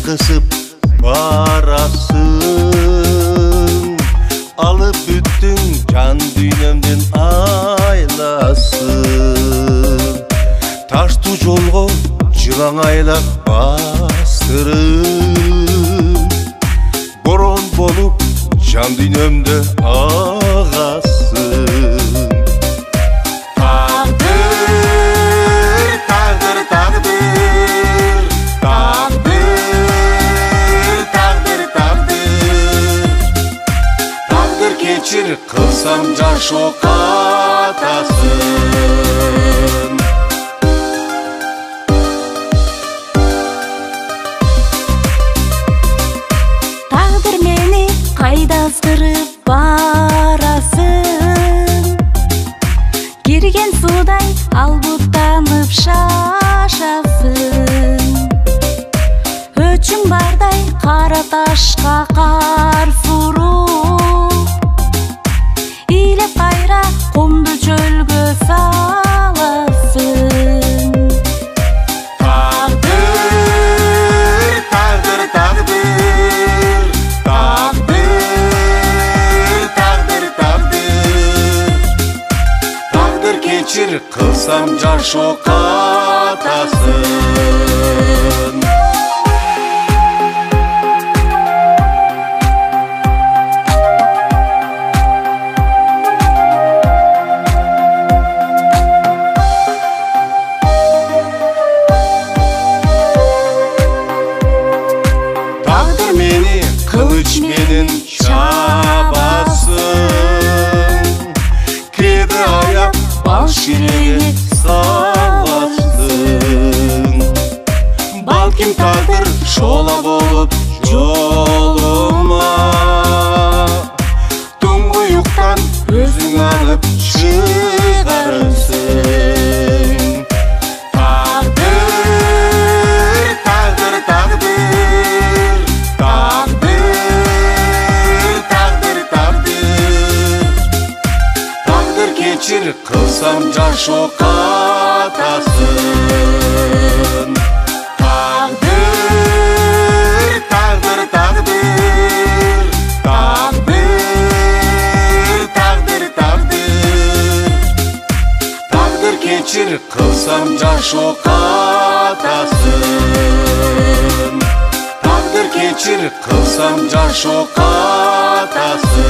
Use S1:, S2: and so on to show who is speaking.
S1: кысып барасың, алып бүттүң жан дүйнөмдүн айласын. Таштуу жолго жылаң айлап бастырып, борон болуп жан дүйнөмдө агасың. Кечир кылсам жаш окатасын.
S2: Тагдыр мени кайда аздырып барасың, кирген судай албуттанып шашасың. Өчүң бардай кара ташка кар суруп, илеп кайра кумду чөлгө саласың.
S1: Тагдыр, тагдыр, тагдыр, тагдыр, тагдыр, тагдыр. Тагдыр кечир кылсам жаш окатасын. Тагдыр мени кылыч менен чабасың, кеде аяп бал ширеге саласың. Балким тагдыр шола болуп жолума, туңгуюктан өзүң алып чыгарсың. Тагдыр, тагдыр, тагдыр, тагдыр, тагдыр, тагдыр. Тагдыр кечир кылсам жаш окатасын. Тагдыр, тагдыр, тагдыр, тагдыр, тагдыр, тагдыр. Тагдыр кечир кылсам жаш окатасын. Тагдыр кечир кылсам жаш окатасын.